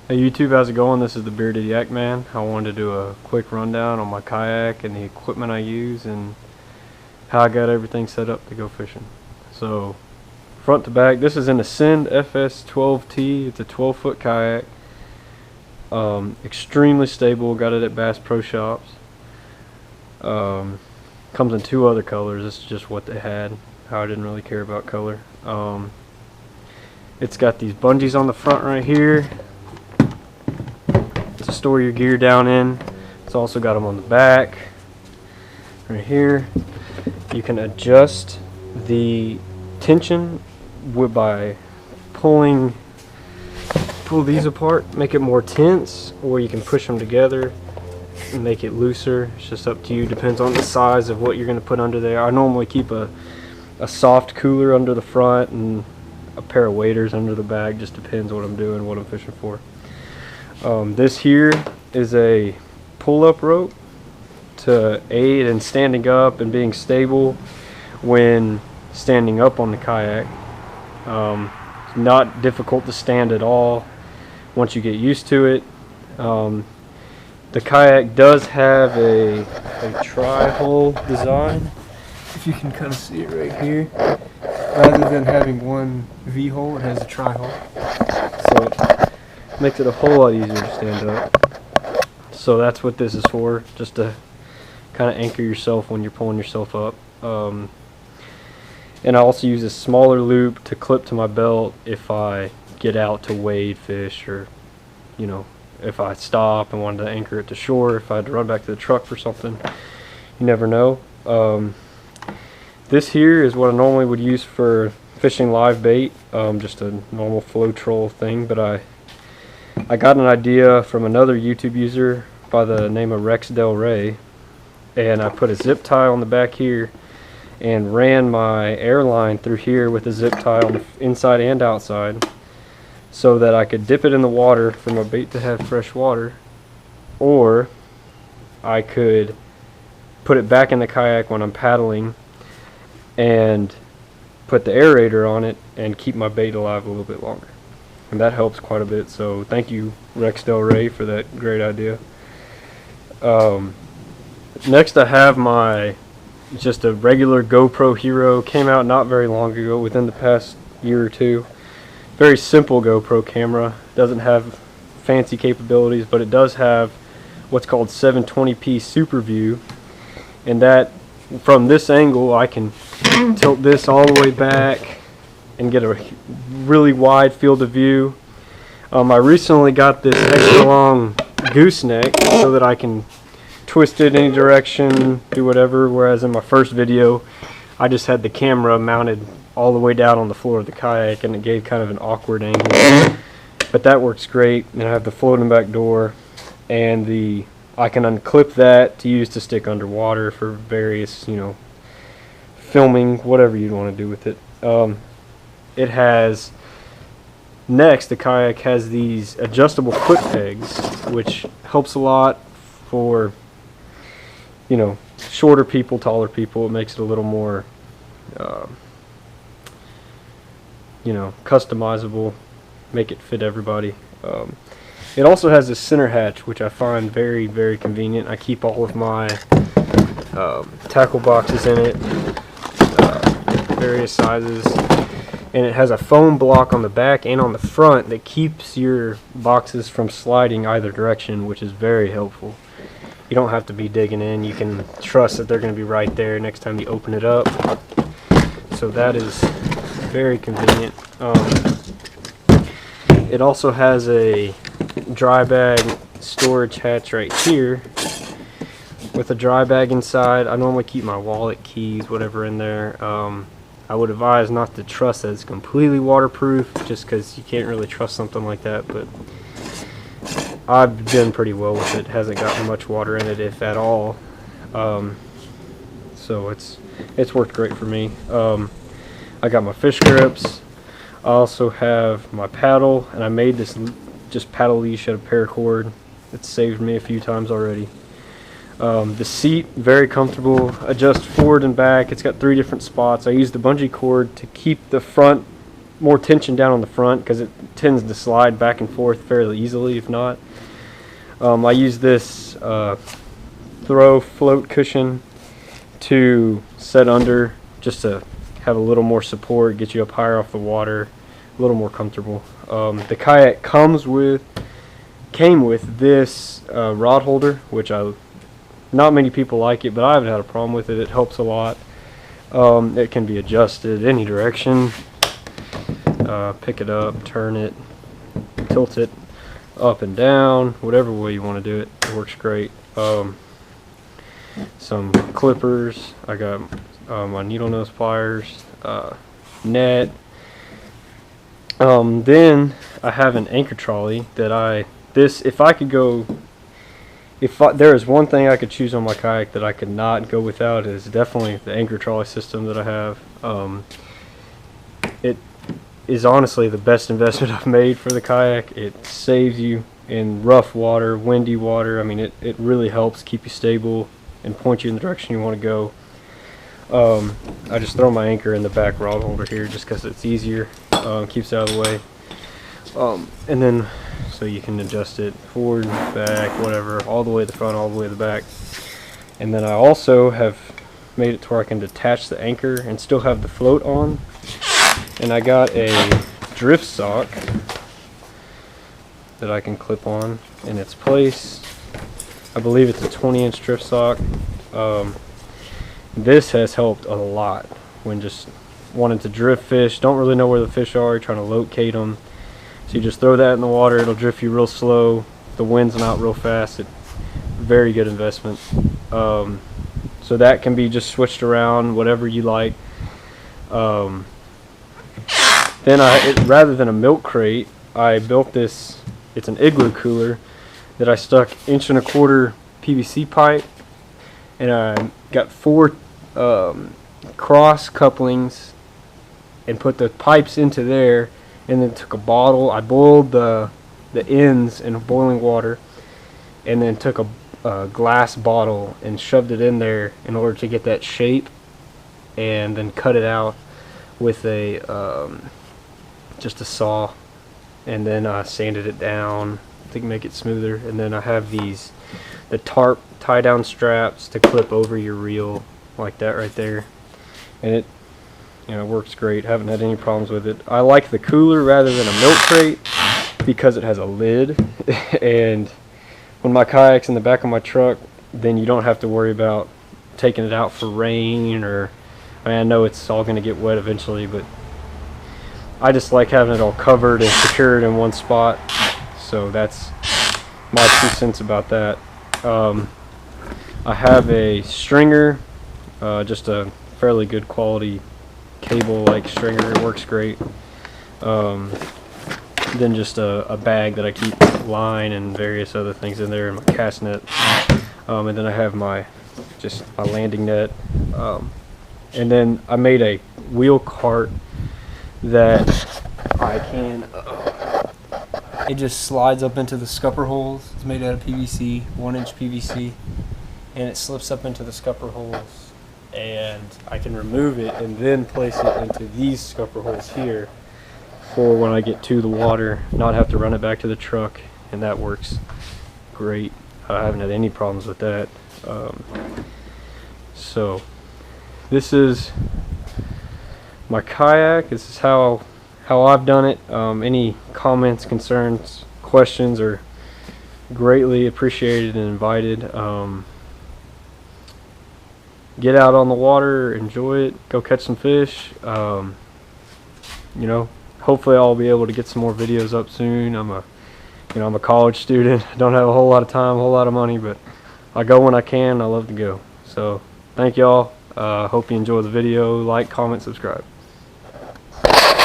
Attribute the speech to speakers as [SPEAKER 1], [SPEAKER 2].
[SPEAKER 1] Hey YouTube, how's it going? This is the Bearded Yak Man. I wanted to do a quick rundown on my kayak and the equipment I use and how I got everything set up to go fishing. So, front to back, this is an Ascend FS12T. It's a 12-foot kayak. Extremely stable. Got it at Bass Pro Shops. Comes in 2 other colors. This is just what they had. How I didn't really care about color. It's got these bungees on the front right here to store your gear down in. It's also got them on the back right here. You can adjust the tension by pull these apart, make it more tense, or you can push them together and make it looser. It's just up to you, depends on the size of what you're going to put under there. I normally keep a soft cooler under the front and a pair of waders under the back. Just depends what I'm doing, what I'm fishing for. This here is a pull-up rope to aid in standing up and being stable when standing up on the kayak. It's not difficult to stand at all once you get used to it. The kayak does have a tri-hole design, if you can kind of see it right here. Rather than having one V-hole, it has a tri-hole. So it makes it a whole lot easier to stand up. So that's what this is for, just to kind of anchor yourself when you're pulling yourself up. And I also use a smaller loop to clip to my belt if I get out to wade fish, or if I stop and wanted to anchor it to shore, if I had to run back to the truck for something. You never know. This here is what I normally would use for fishing live bait, just a normal flow troll thing, but I got an idea from another YouTube user by the name of Rex Del Rey, and I put a zip tie on the back here and ran my airline through here with a zip tie on the inside and outside, so that I could dip it in the water for my bait to have fresh water, or I could put it back in the kayak when I'm paddling and put the aerator on it and keep my bait alive a little bit longer. And that helps quite a bit, so thank you Rex Del Rey for that great idea. Next I have just a regular GoPro Hero. Came out not very long ago, within the past year or two. Very simple GoPro camera. Doesn't have fancy capabilities, but it does have what's called 720p Super View, and that from this angle I can tilt this all the way back and get a really wide field of view. I recently got this extra long gooseneck so that I can twist it any direction, do whatever, whereas in my first video I just had the camera mounted all the way down on the floor of the kayak and it gave kind of an awkward angle. But that works great, and I have the floating back door, and I can unclip that to use to stick underwater for various, filming, whatever you'd want to do with it. It has, next, the kayak has these adjustable foot pegs, which helps a lot for, shorter people, taller people. It makes it a little more, customizable, make it fit everybody. It also has this center hatch, which I find very, very convenient. I keep all of my tackle boxes in it, various sizes. And it has a foam block on the back and on the front that keeps your boxes from sliding either direction, which is very helpful. You don't have to be digging in. You can trust that they're going to be right there next time you open it up. So that is very convenient. It also has a dry bag storage hatch right here with a dry bag inside. I normally keep my wallet, keys, whatever in there. I would advise not to trust that it's completely waterproof, just because you can't really trust something like that, but I've done pretty well with it. It hasn't gotten much water in it, if at all. So it's worked great for me. I got my fish grips. I also have my paddle, and I made this just paddle leash out of paracord. It's saved me a few times already. The seat, very comfortable, adjust forward and back. It's got 3 different spots. I use the bungee cord to keep the front, more tension down on the front, because it tends to slide back and forth fairly easily if not. I use this throw float cushion to set under, just to have a little more support, get you up higher off the water, a little more comfortable. The kayak came with this rod holder, which not many people like it, but I haven't had a problem with it. It helps a lot. It can be adjusted any direction. Pick it up, turn it, tilt it up and down, whatever way you want to do it. It works great. Some clippers. I got my needle nose pliers, net. Then I have an anchor trolley that if there is one thing I could choose on my kayak that I could not go without, is definitely the anchor trolley system that I have. It is honestly the best investment I've made for the kayak. It saves you in rough water, windy water. I mean, it really helps keep you stable and point you in the direction you want to go. I just throw my anchor in the back rod holder here just because it's easier, keeps it out of the way. And then so you can adjust it forward, back, whatever, all the way to the front, all the way to the back. And then I also have made it to where I can detach the anchor and still have the float on. And I got a drift sock that I can clip on in its place. I believe it's a 20-inch drift sock. This has helped a lot when just wanting to drift fish, don't really know where the fish are, trying to locate them. So you just throw that in the water, it'll drift you real slow. The wind's not real fast. Very good investment. So that can be just switched around, whatever you like. Then rather than a milk crate, I built this. It's an igloo cooler that I stuck 1.25 inch PVC pipe, and I got 4 cross couplings and put the pipes into there, and then took a bottle. I boiled the ends in boiling water, and then took a glass bottle and shoved it in there in order to get that shape, and then cut it out with just a saw, and then I sanded it down to make it smoother. And then I have the tarp tie down straps to clip over your reel like that right there, and it works great. Haven't had any problems with it. I like the cooler rather than a milk crate because it has a lid and when my kayak's in the back of my truck, then you don't have to worry about taking it out for rain, or I know it's all going to get wet eventually, but I just like having it all covered and secured in one spot. So that's my 2 cents about that. I have a stringer, just a fairly good quality cable like stringer. It works great. Then just a bag that I keep line and various other things in there, and my cast net. And then I have my landing net. And then I made a wheel cart that I can it just slides up into the scupper holes. It's made out of PVC, 1-inch PVC, and it slips up into the scupper holes, and I can remove it and then place it into these scupper holes here for when I get to the water, not have to run it back to the truck, and that works great. I haven't had any problems with that. So this is my kayak. This is how I've done it. Any comments, concerns, questions are greatly appreciated and invited. Get out on the water, enjoy it, go catch some fish. Hopefully I'll be able to get some more videos up soon. I'm a college student. I don't have a whole lot of time, a whole lot of money, but I go when I can. I love to go. So thank y'all. Hope you enjoy the video. Like, comment, subscribe.